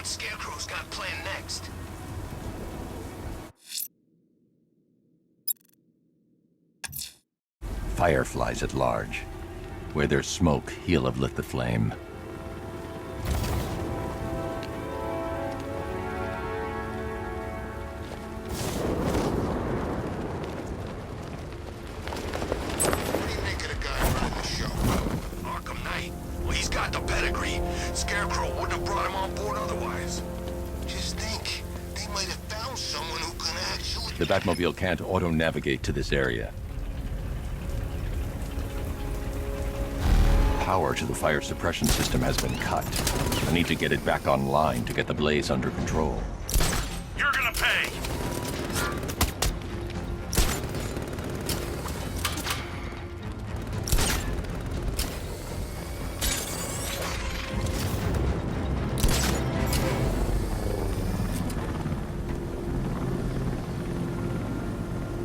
what Scarecrow's got planned next. Fireflies at large. Where there's smoke, he'll have lit the flame. What do you make of the guy running the show? Arkham Knight. Well, he's got the pedigree. Scarecrow wouldn't have brought him on board otherwise. Just think, they might have found someone who can actually... The Batmobile can't auto-navigate to this area. Power to the fire suppression system has been cut. I need to get it back online to get the blaze under control. You're gonna pay!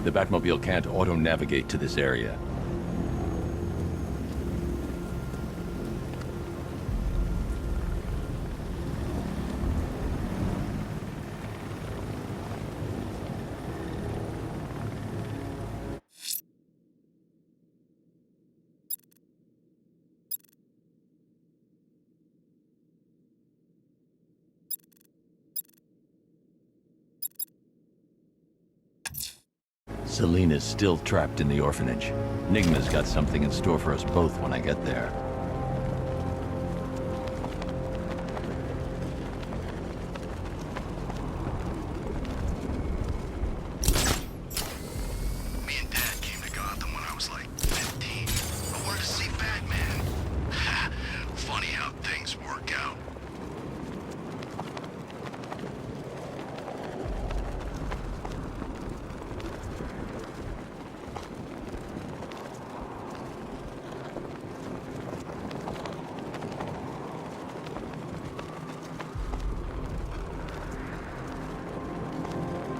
The Batmobile can't auto-navigate to this area. Selina's still trapped in the orphanage. Nigma's got something in store for us both when I get there. Me and Dad came to Gotham when I was like 15. I wanted to see Batman. Funny how things work out.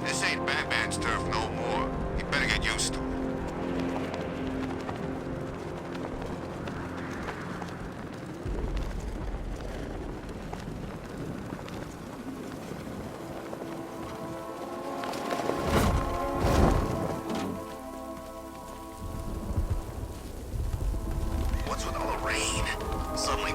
This ain't Batman's turf no more. You better get used to it. What's with all the rain? Suddenly...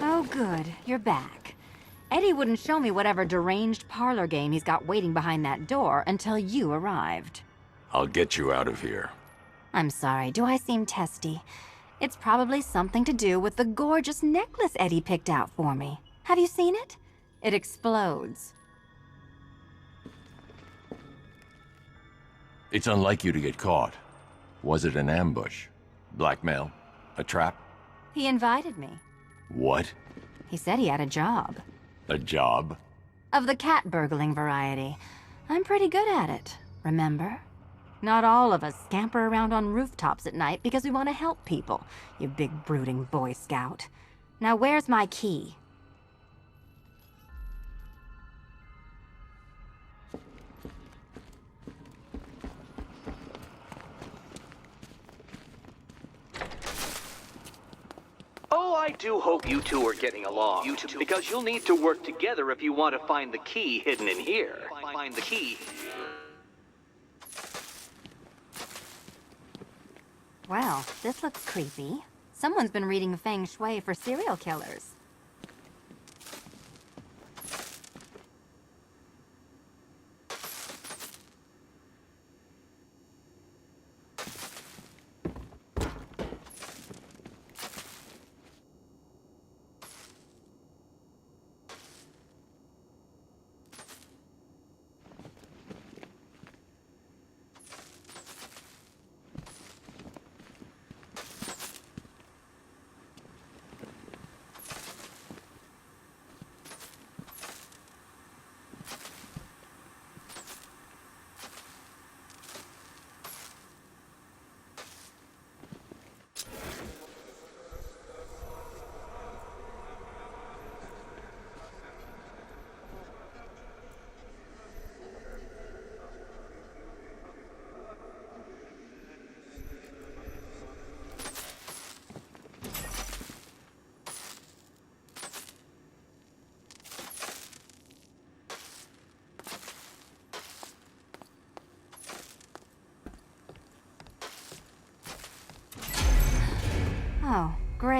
Oh, good. You're back. Eddie wouldn't show me whatever deranged parlor game he's got waiting behind that door until you arrived. I'll get you out of here. I'm sorry, do I seem testy? It's probably something to do with the gorgeous necklace Eddie picked out for me. Have you seen it? It explodes. It's unlike you to get caught. Was it an ambush? Blackmail? A trap? He invited me. What? He said he had a job. A job? Of the cat burgling variety. I'm pretty good at it, remember? Not all of us scamper around on rooftops at night because we want to help people, you big brooding Boy Scout. Now where's my key? Oh, I do hope you two are getting along. Because you'll need to work together if you want to find the key hidden in here. Find the key. Well, this looks creepy. Someone's been reading feng shui for serial killers.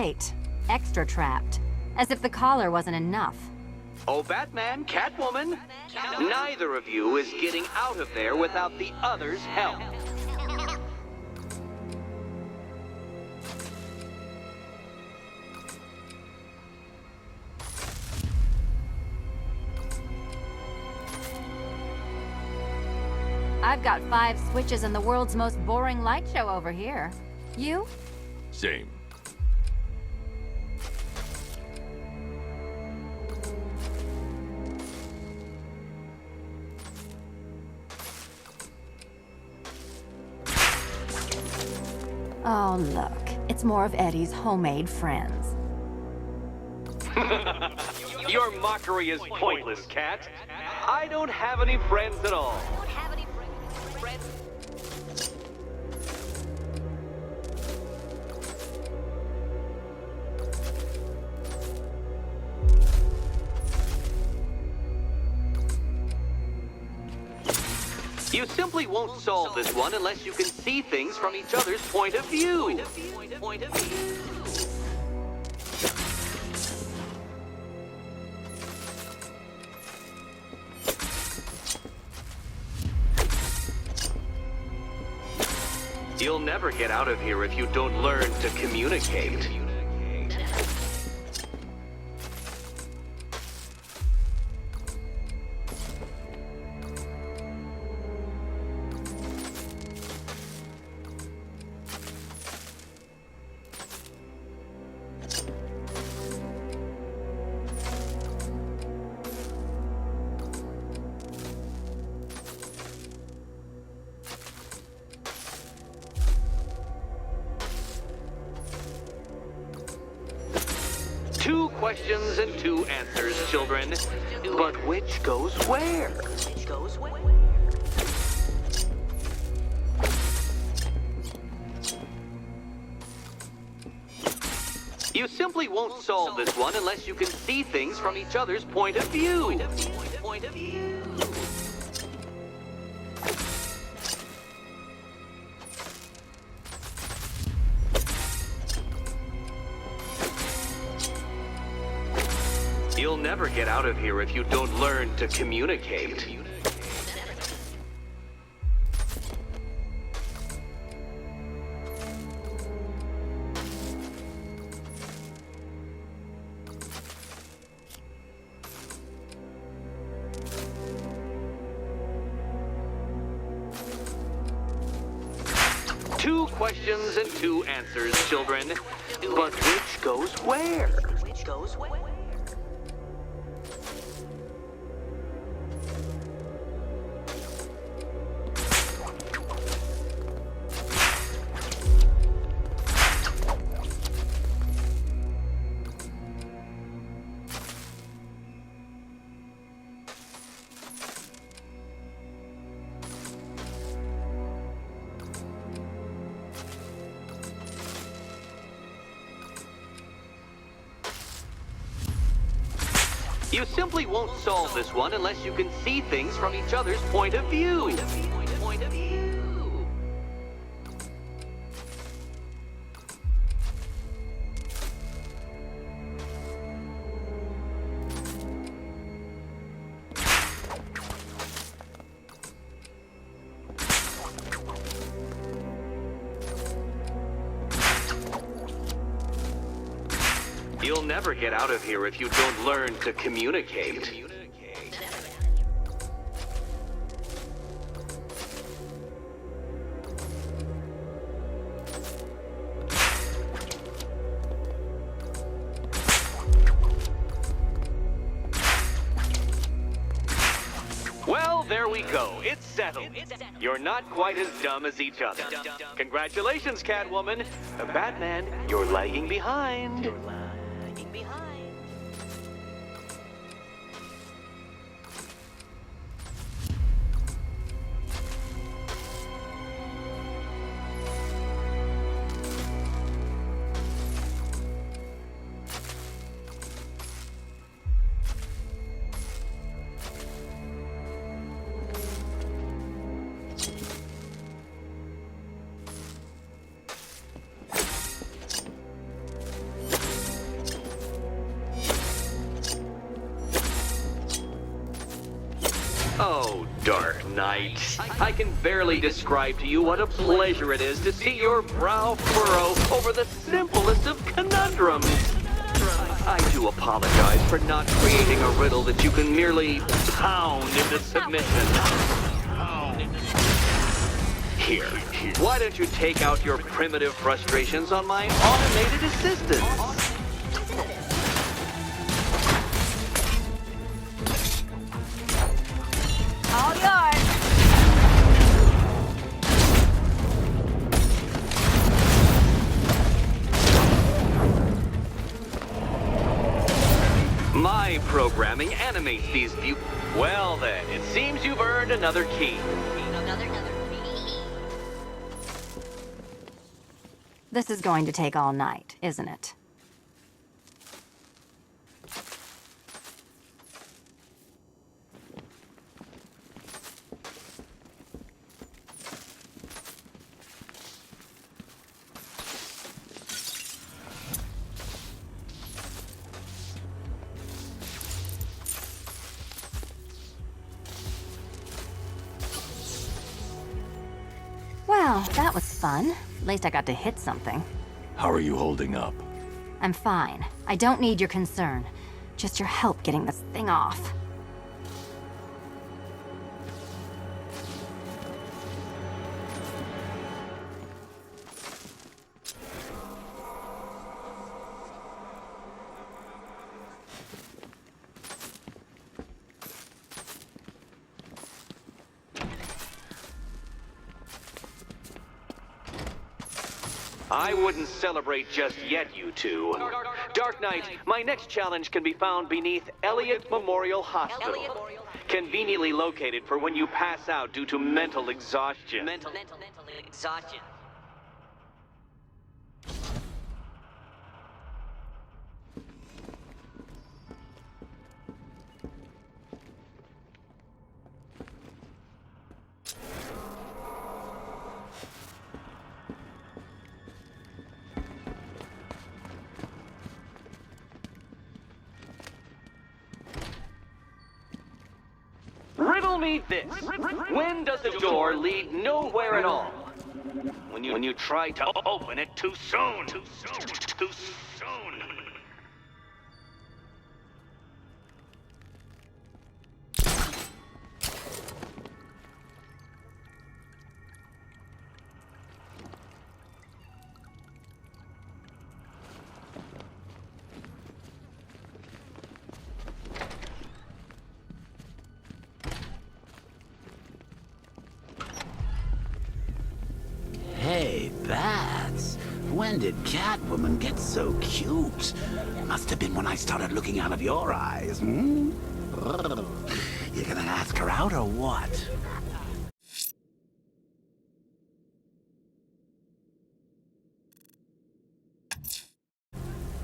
straight. Extra trapped. As if the collar wasn't enough. Oh, Batman, Catwoman, neither of you is getting out of there without the other's help. I've got 5 switches and the world's most boring light show over here. You? Same. Oh, look. It's more of Eddie's homemade friends. Your mockery is pointless, Cat. I don't have any friends at all. You simply won't solve this one unless you can see things from each other's point of view. You'll never get out of here if you don't learn to communicate. Two questions and 2 answers, children. But which goes where? You simply won't solve this one unless you can see things from each other's point of view. You'll never get out of here if you don't learn to communicate. Two questions and 2 answers, children. But which goes where? You simply won't solve this one unless you can see things from each other's point of view. You'll never get out of here if you don't learn to communicate. Well, there we go. It's settled. You're not quite as dumb as each other. Congratulations, Catwoman. Batman, you're lagging behind. Oh, Dark Knight. I can barely describe to you what a pleasure it is to see your brow furrow over the simplest of conundrums. I do apologize for not creating a riddle that you can merely pound into submission. Here, why don't you take out your primitive frustrations on my automated assistant? All yours. My programming animates these view. Well then, it seems you've earned another key. This is going to take all night, isn't it? Well, that was fun. At least I got to hit something. How are you holding up? I'm fine. I don't need your concern. Just your help getting this thing off. I wouldn't celebrate just yet, you two. Dark Knight, my next challenge can be found beneath Elliott Memorial Hospital. Conveniently located for when you pass out due to mental exhaustion. Mental exhaustion. Riddle me this. When does the door lead nowhere at all? When you try to open it too soon. Too soon. Hey, Bats. When did Catwoman get so cute? Must have been when I started looking out of your eyes, hmm? You gonna ask her out or what?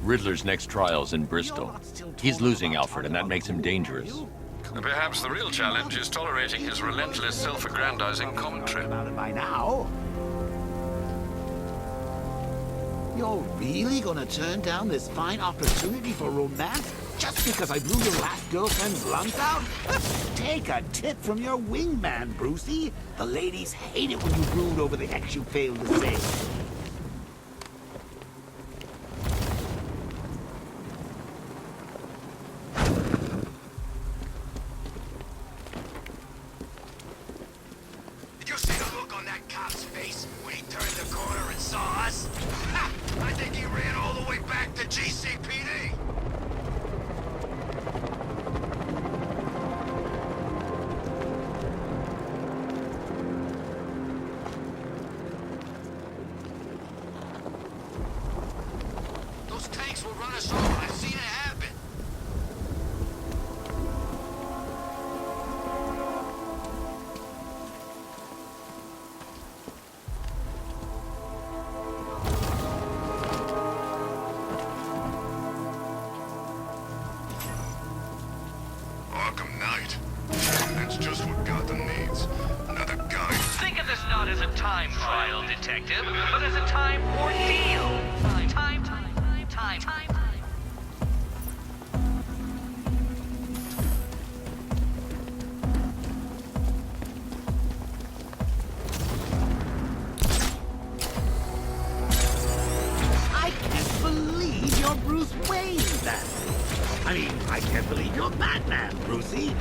Riddler's next trial's in Bristol. He's losing Alfred, and that makes him dangerous. Perhaps the real challenge is tolerating his relentless self-aggrandizing commentary. About it by now. You're really gonna turn down this fine opportunity for romance just because I blew your last girlfriend's lungs out? Take a tip from your wingman, Brucey. The ladies hate it when you brood over the ex you failed to save. Did you see the look on that cop's face when he turned the corner and saw us? Ha! I think he ran all the way back to GCPD. Those tanks will run us over. I've seen it happen. Arkham Knight. That's just what Gotham needs. Another guy. Think of this not as a time trial, detective, but as a time ordeal. Time. I can't believe you're Batman, Brucey.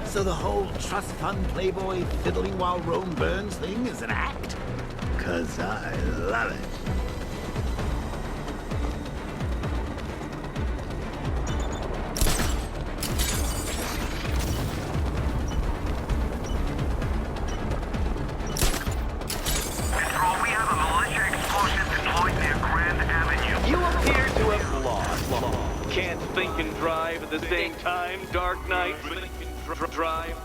So the whole trust fund playboy fiddling while Rome burns thing is an act? 'Cause I love it. You appear to have lost. Can't think and drive at the same time, Dark Knight. Drive.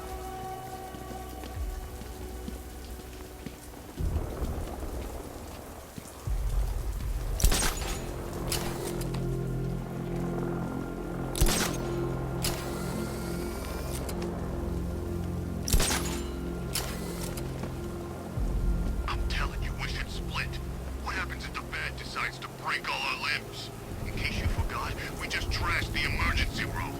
I'm telling you, we should split. What happens if the Bat decides to break all our limbs? In case you forgot, we just trashed the emergency room.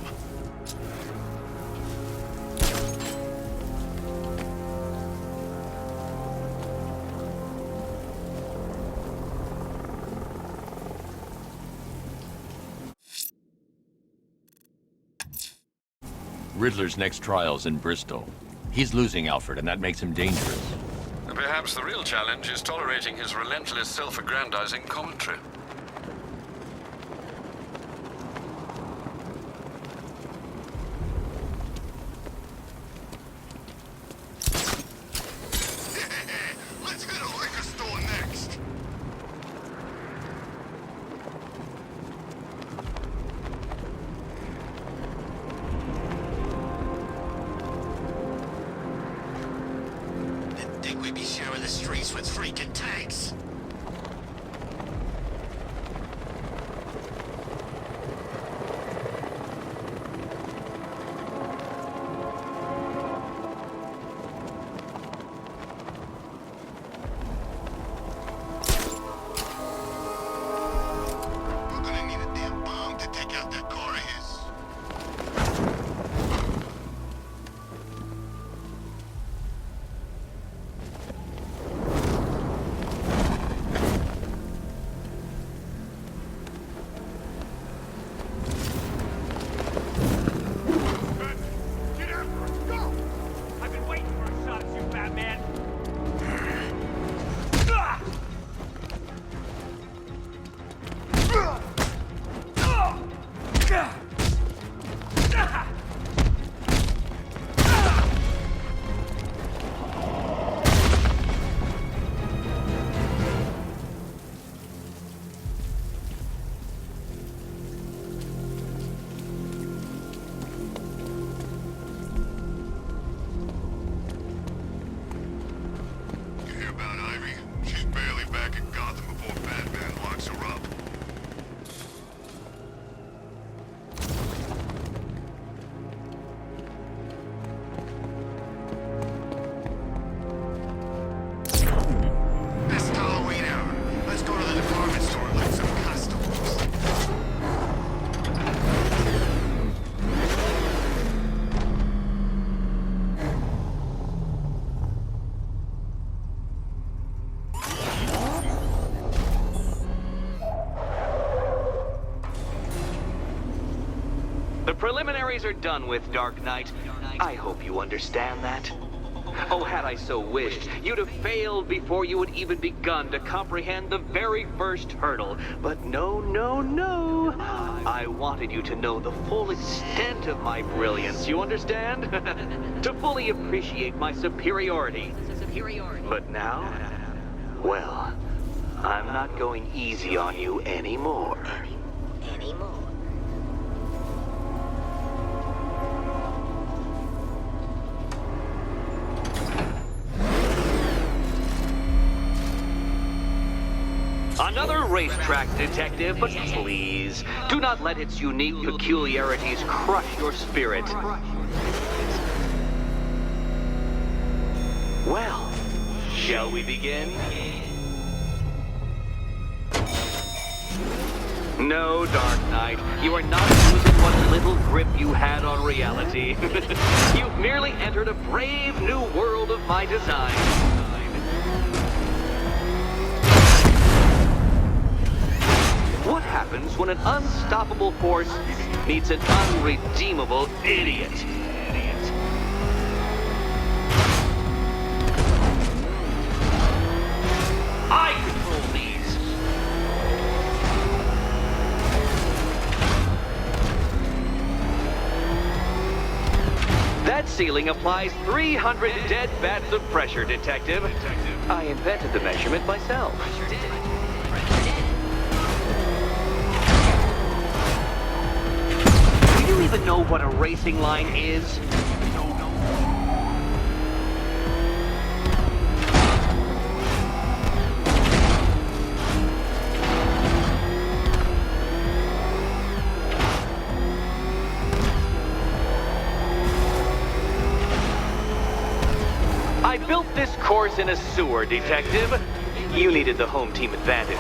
Riddler's next trial's in Bristol. He's losing Alfred, and that makes him dangerous. Perhaps the real challenge is tolerating his relentless self-aggrandizing commentary. Let's hit a liquor store next. Didn't think we'd be sharing the streets with freaking tanks. We're gonna need a damn bomb to take out that car of his. Get after us! Go! I've been waiting for a shot at you, Batman! You hear about Ivy? She's barely back in Gotham before Batman locks her up. Best Halloween ever. Let's go to the department store and loot some costumes. The preliminaries are done with, Dark Knight. I hope you understand that. Oh, had I so wished, you'd have failed before you had even begun to comprehend the very first hurdle. But no, no, no. I wanted you to know the full extent of my brilliance, you understand? To fully appreciate my superiority. But now, well, I'm not going easy on you anymore. Another racetrack detective, but please, do not let its unique peculiarities crush your spirit. Well, shall we begin? No, Dark Knight, you are not using what little grip you had on reality. You've merely entered a brave new world of my design. What what happens when an unstoppable force meets an unredeemable idiot. I control these. That ceiling applies 300 dead bats of pressure, Detective. I invented the measurement myself. Do you even know what a racing line is? I built this course in a sewer, Detective. You needed the home team advantage.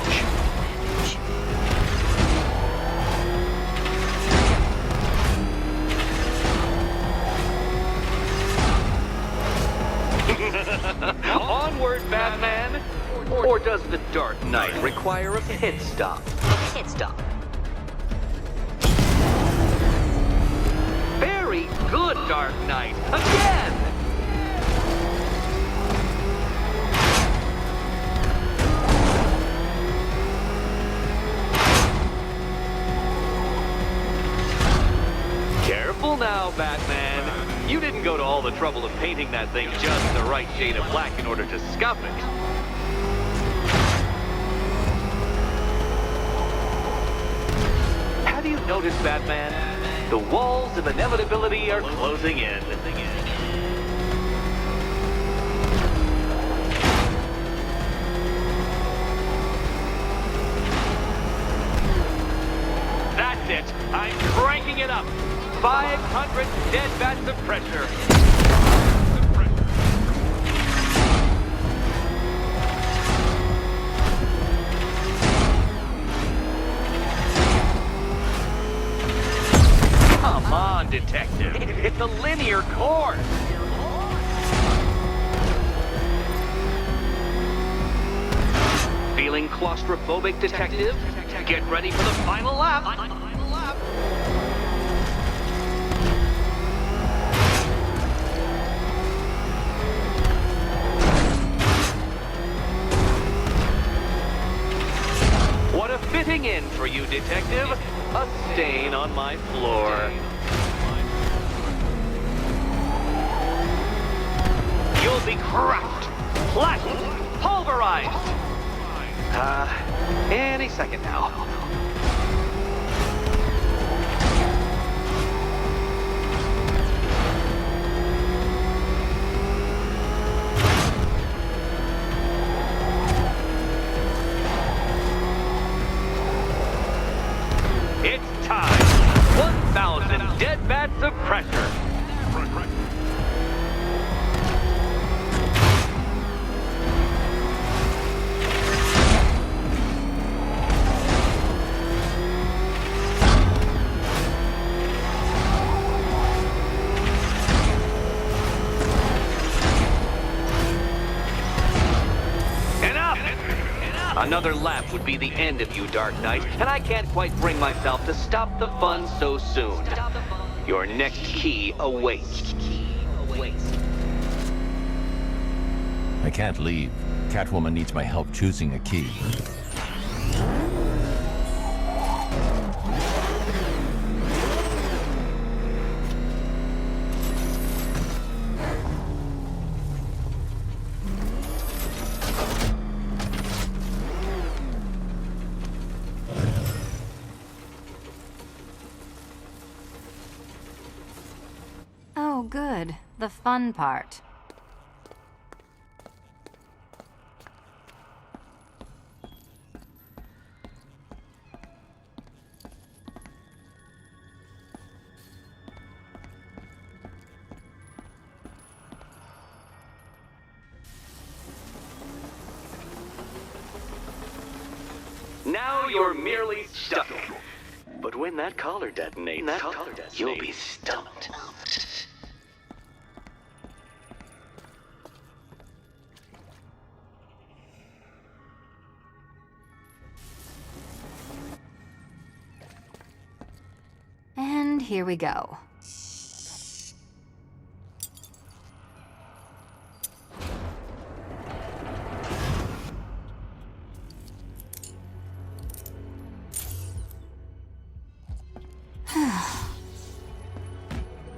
Onward, Batman! Or does the Dark Knight require a pit stop? Pit stop. Very good, Dark Knight! Again! Careful now, Batman. You didn't go to all the trouble of painting that thing just the right shade of black in order to scuff it. Have you noticed, Batman? The walls of inevitability are closing in. That's it. I'm cranking it up. 500 dead bats of pressure. Come on, Detective. It's a linear course. Feeling claustrophobic, Detective? Get ready for the final lap. What a fitting in for you, Detective. A stain on my floor. You'll be crushed, flattened, pulverized. Any second now. It's time. 1,000 dead bats of pressure. Another lap would be the end of you, Dark Knight, and I can't quite bring myself to stop the fun so soon. Your next key awaits. I can't leave. Catwoman needs my help choosing a key. Oh, good. The fun part. Now you're merely stuck. But when that collar detonates, you'll be stumped. here we go.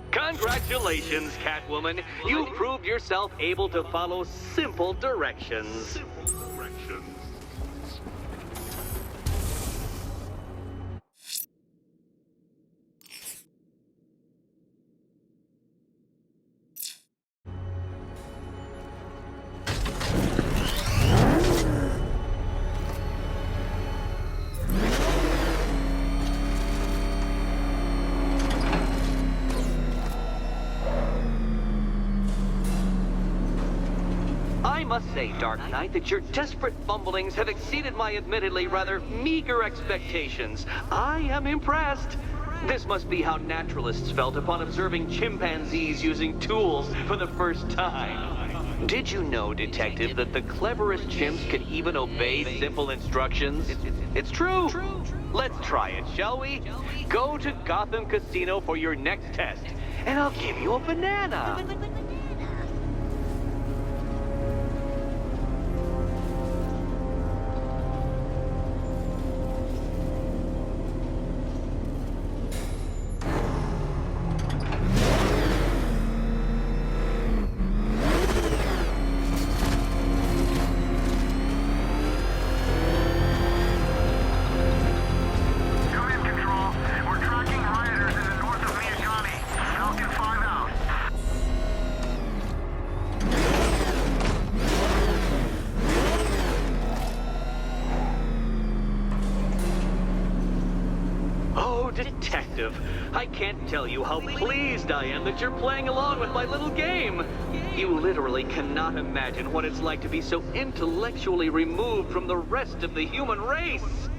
Congratulations, Catwoman. You proved yourself able to follow simple directions. I must say, Dark Knight, that your desperate fumblings have exceeded my admittedly rather meager expectations. I am impressed. This must be how naturalists felt upon observing chimpanzees using tools for the first time. Did you know, Detective, that the cleverest chimps can even obey simple instructions? It's true. Let's try it, shall we? Go to Gotham Casino for your next test, and I'll give you a banana. Detective, I can't tell you how pleased I am that you're playing along with my little game. You literally cannot imagine what it's like to be so intellectually removed from the rest of the human race.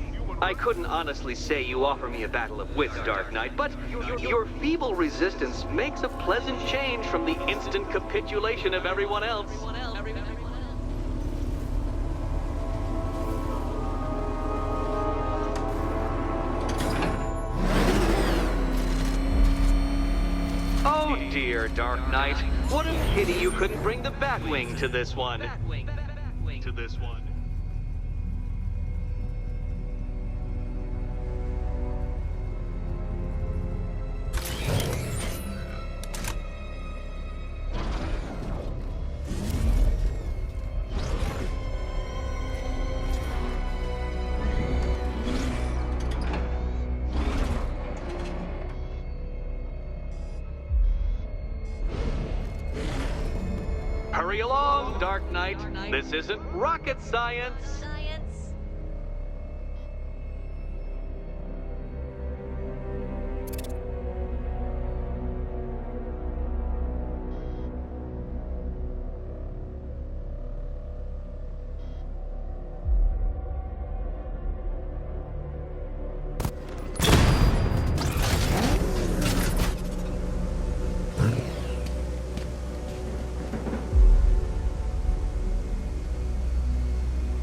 I couldn't honestly say you offer me a battle of wits, Dark Knight, but your feeble resistance makes a pleasant change from the instant capitulation of everyone else. Oh dear, Dark Knight. What a pity you couldn't bring the Batwing to this one. Hurry along, Dark Knight. This isn't rocket science.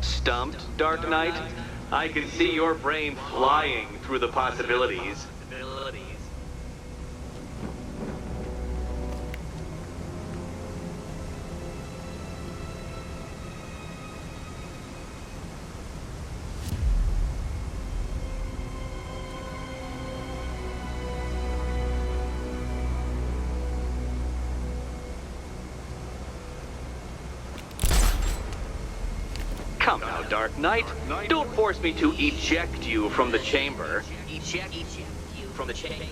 Stumped, Dark Knight? I can see your brain flying through the possibilities. Come now, Dark Knight. Don't force me to eject you from the chamber. Eject you from the chamber.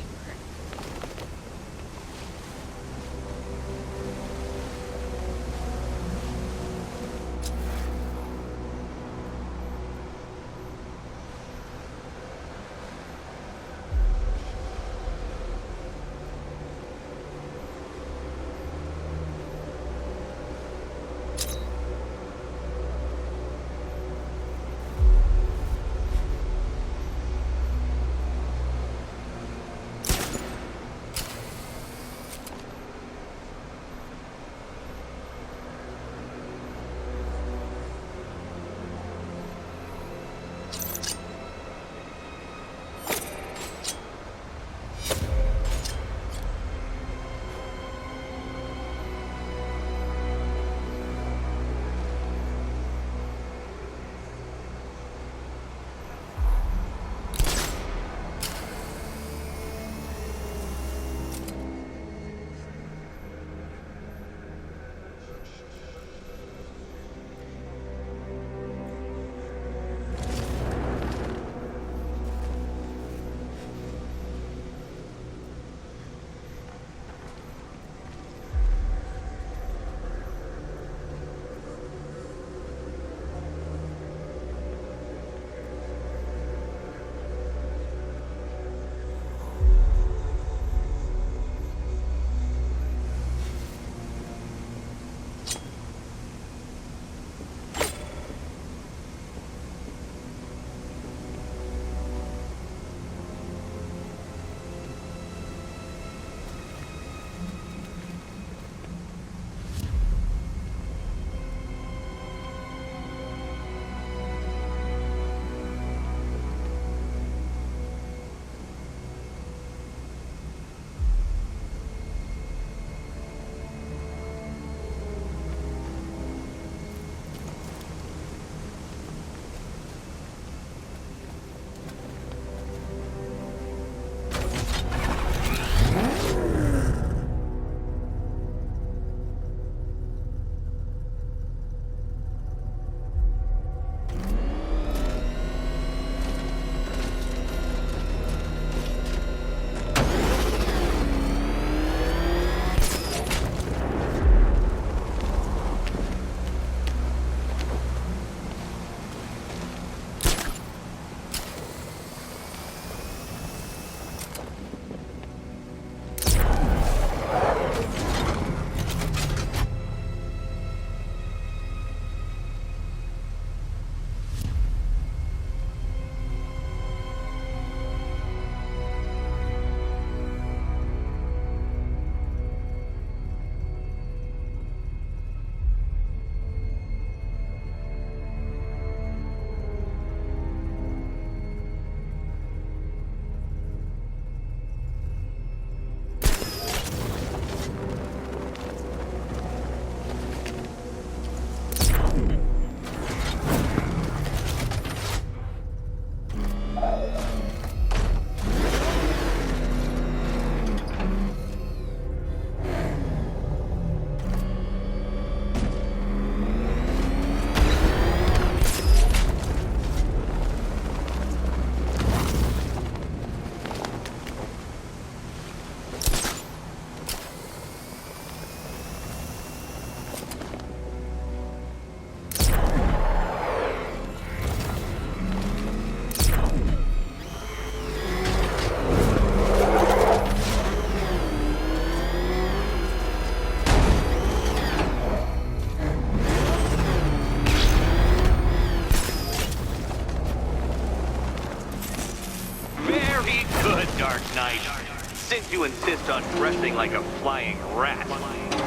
you insist on dressing like a flying rat,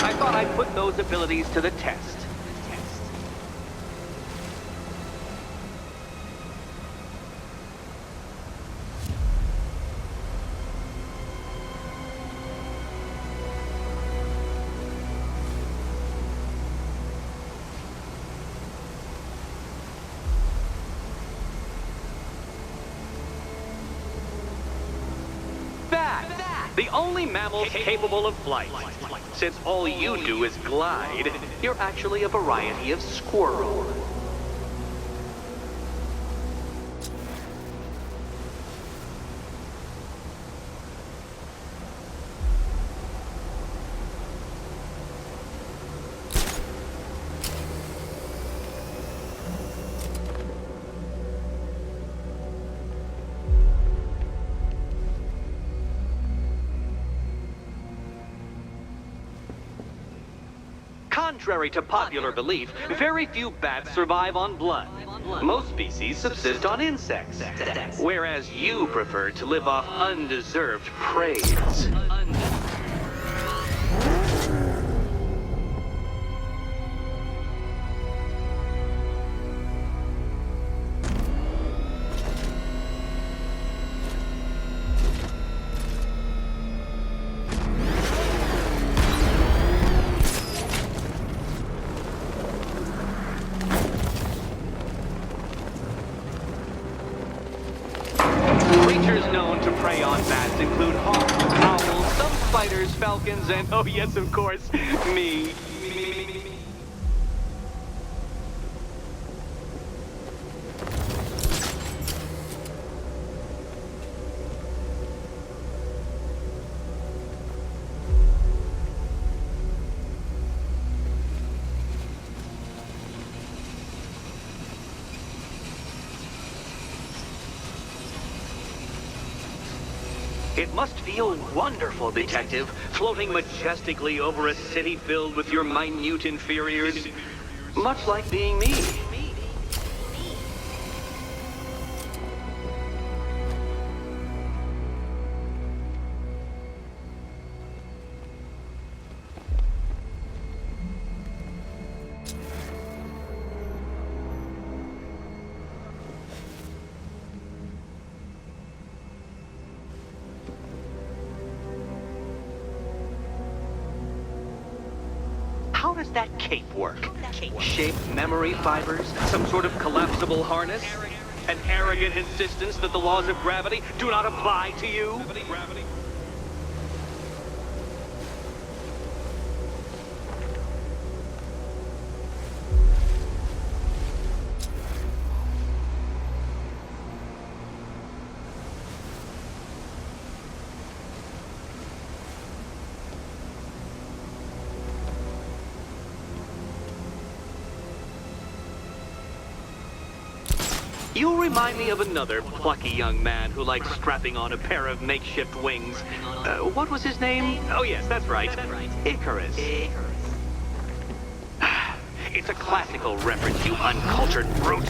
I thought I'd put those abilities to the test. The only mammal capable of flight. Since all you do is glide, you're actually a variety of squirrel. Contrary to popular belief, very few bats survive on blood. Most species subsist on insects, whereas you prefer to live off undeserved praise. Falcons, and oh yes, of course, me. It must feel wonderful, Detective, floating majestically over a city filled with your minute inferiors. Much like being me. How does that cape work? Shape memory fibers? Some sort of collapsible harness? An arrogant insistence that the laws of gravity do not apply to you? You remind me of another plucky young man who likes strapping on a pair of makeshift wings. What was his name? Oh yes, that's right. Icarus. It's a classical reference, you uncultured brute.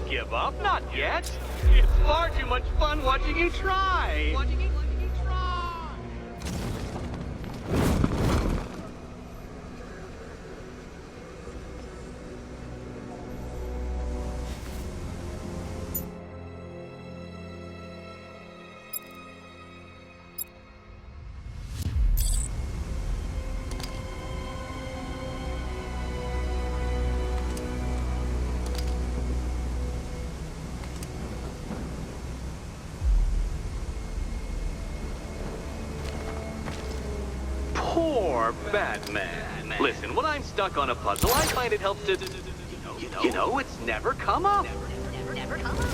Give up? Not yet. It's far too much fun watching you try. Poor Batman. Listen, when I'm stuck on a puzzle, I find it helps to... You know, it's never come up. Never come up.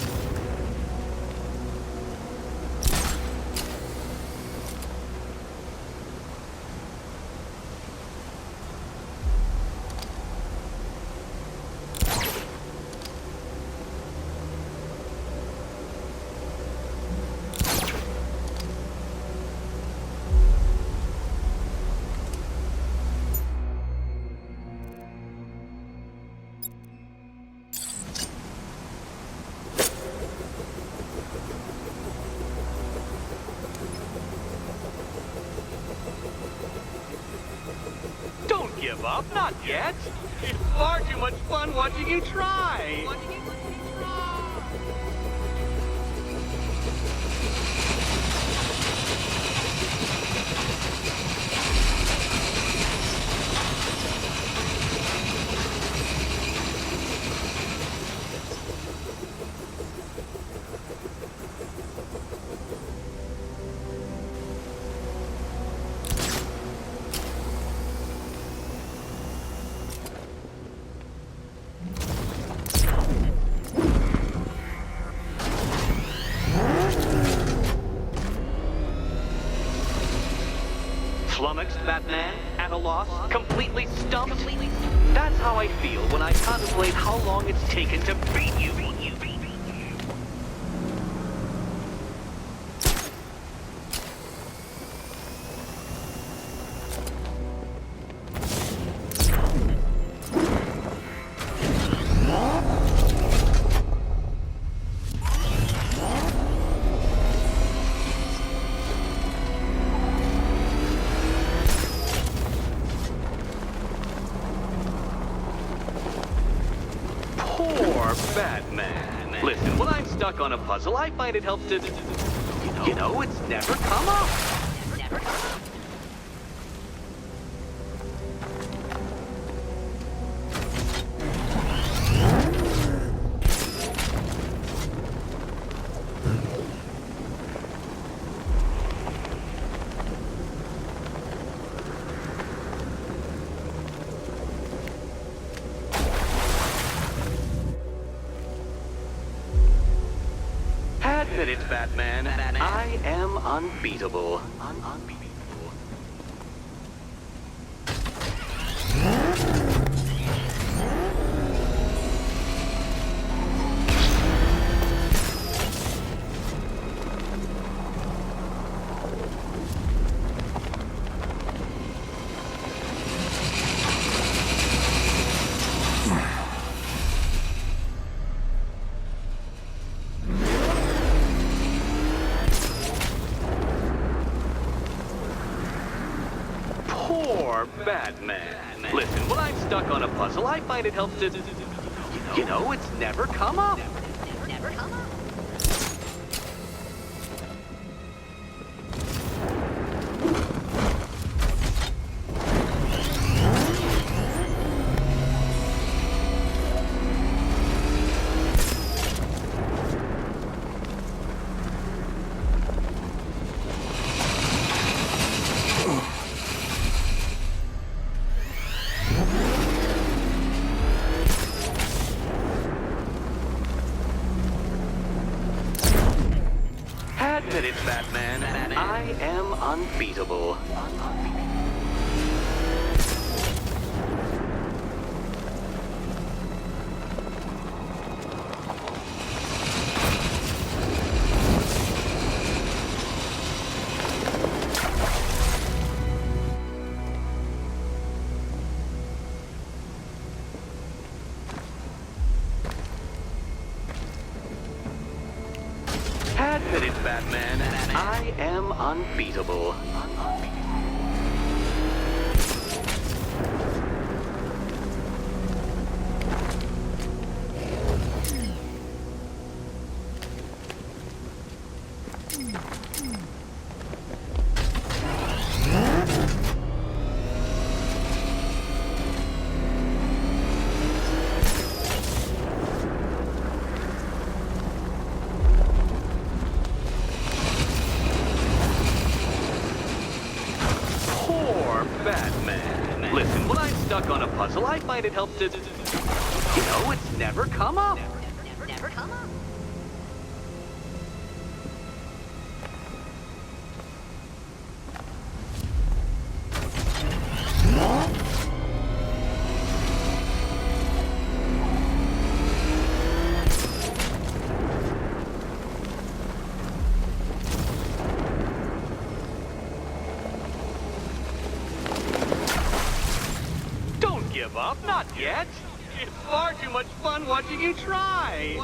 give up, not yet. It's far too much fun watching you try. Flummoxed, Batman? At a loss? Completely stumped? That's how I feel when I contemplate how long it's taken to beat you. Poor Batman. Listen, when I'm stuck on a puzzle, I find it helps to... You know, it's never come up. Never come up. Admit it, Batman. I am unbeatable. Unbeatable. Poor Batman. Listen, when I'm stuck on a puzzle, I find it helps to... You know, it's never come up. Never come up. Admit it, Batman. I am unbeatable. Admit it, Batman. I am unbeatable. Batman. Listen, when I'm stuck on a puzzle, I find it helps to... You know, it's never come up. Never come up. Give up? Not yet. It's far too much fun watching you try.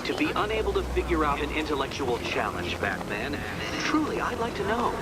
to be unable to figure out an intellectual challenge, Batman? Truly, I'd like to know.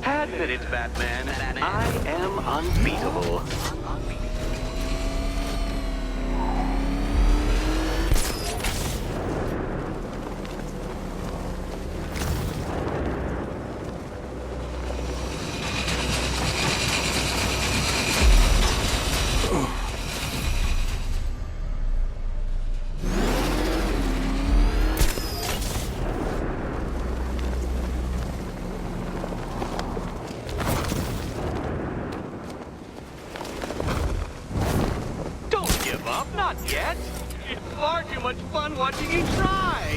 Admit it, Batman. I am unbeatable. Not yet. It's far too much fun watching you try.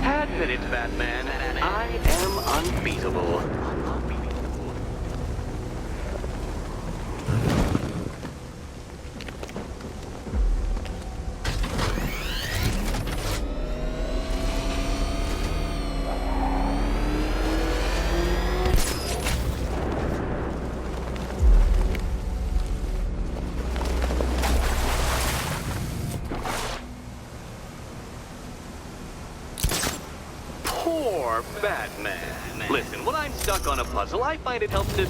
Admit it, Batman. I am unbeatable. Poor Batman. Listen, when I'm stuck on a puzzle, I find it helps to...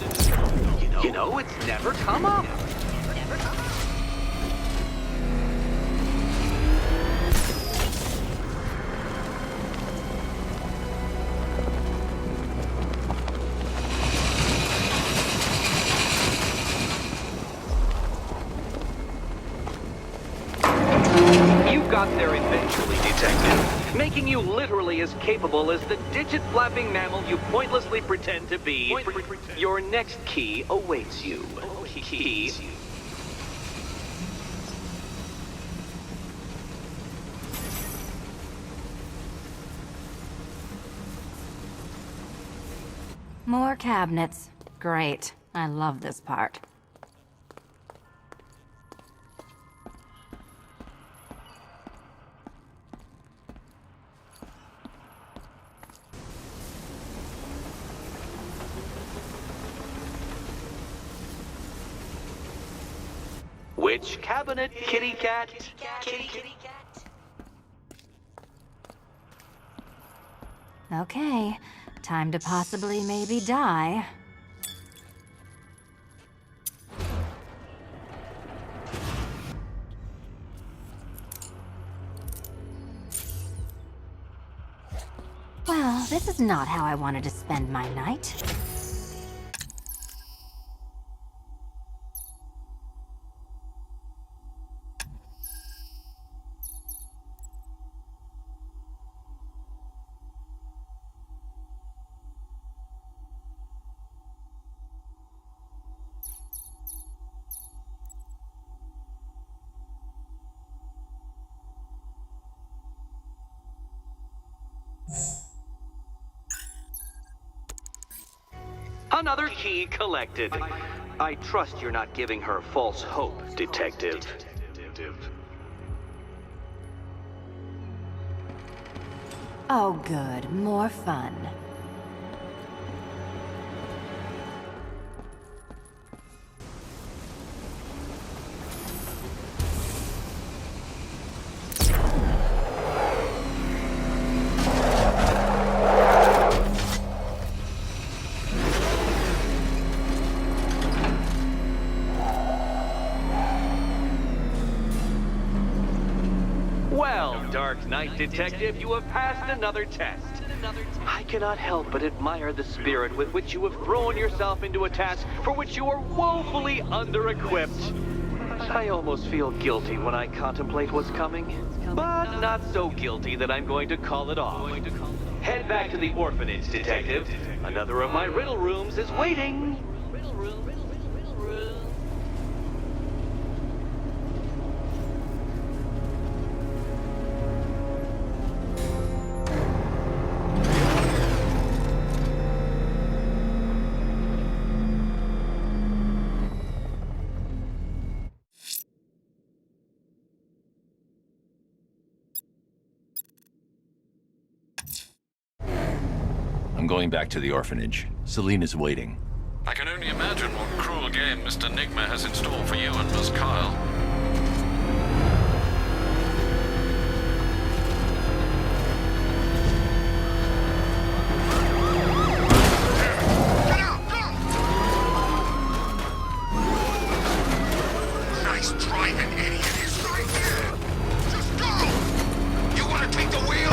You know, it's never come up. You got there eventually, Detective, making you literally as capable as the digit-flapping mammal you pointlessly pretend to be. Your next key awaits you. Key. More cabinets. Great. I love this part. Which cabinet, kitty cat? Kitty cat. Okay. Time to possibly maybe die. Well, this is not how I wanted to spend my night. Another key collected. I trust you're not giving her false hope, Detective. Oh, good. More fun. Well, Dark Knight Detective, you have passed another test. I cannot help but admire the spirit with which you have thrown yourself into a task for which you are woefully under-equipped. I almost feel guilty when I contemplate what's coming, but not so guilty that I'm going to call it off. Head back to the orphanage, detective. Another of my riddle rooms is waiting. I'm going back to the orphanage. Celine is waiting. I can only imagine what cruel game Mr. Nigma has in store for you and Miss Kyle. Get out! Go! Nice driving, idiot. It's right here. Just go! You want to take the wheel?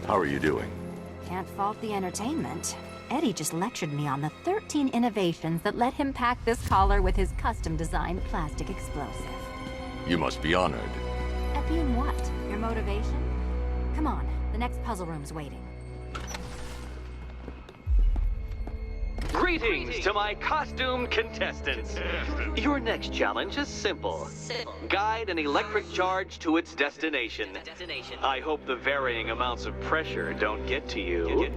How are you doing? Can't fault the entertainment. Eddie just lectured me on the 13 innovations that let him pack this collar with his custom-designed plastic explosive. You must be honored. At being what? Your motivation? Come on, the next puzzle room's waiting. Greetings to my costumed contestants. Your next challenge is simple. Guide an electric charge to its destination. I hope the varying amounts of pressure don't get to you.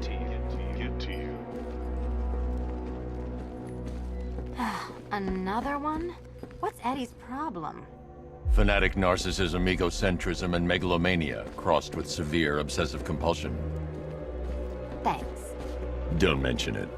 Another one? What's Eddie's problem? Fanatic narcissism, egocentrism, and megalomania, crossed with severe obsessive compulsion. Thanks. Don't mention it.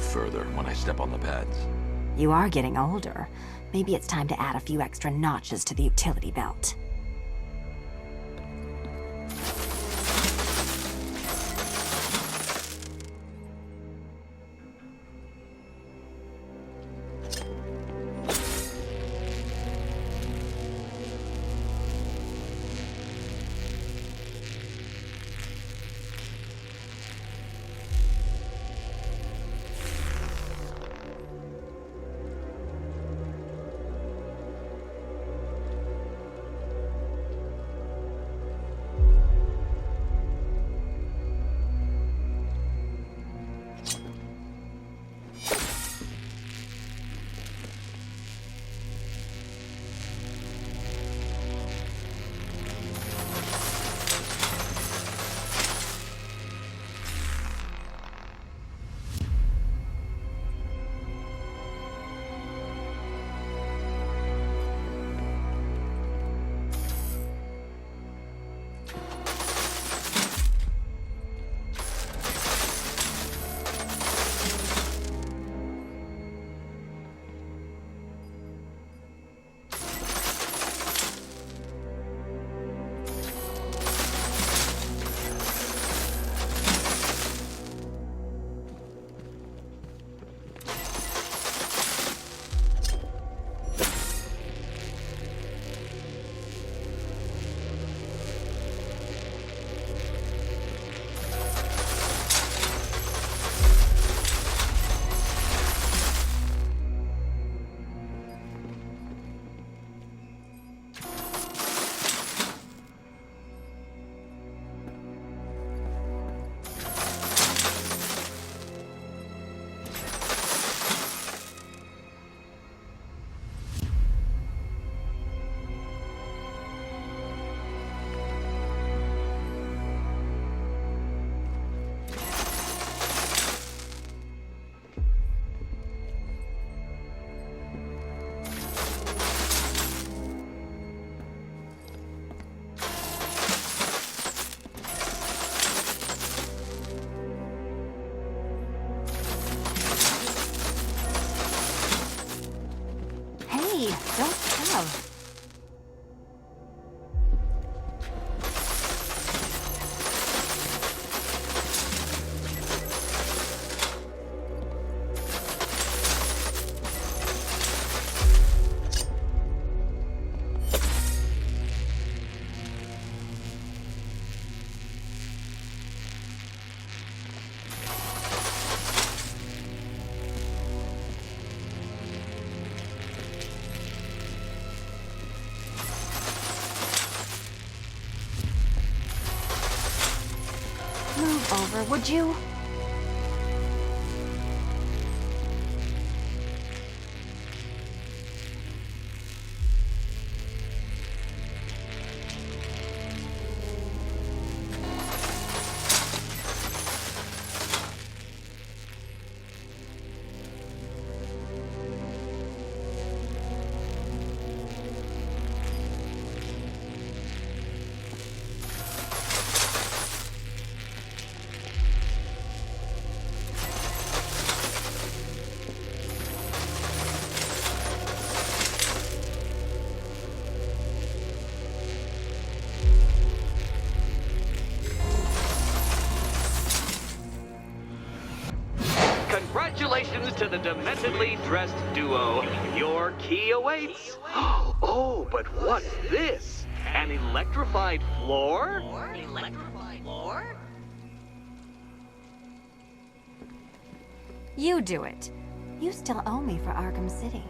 further when I step on the pads. You are getting older. Maybe it's time to add a few extra notches to the utility belt. Don't shove. Move over, would you? Congratulations to the dementedly dressed duo. Your key awaits. Oh, but what's this? An electrified floor? Electrified floor? You do it. You still owe me for Arkham City.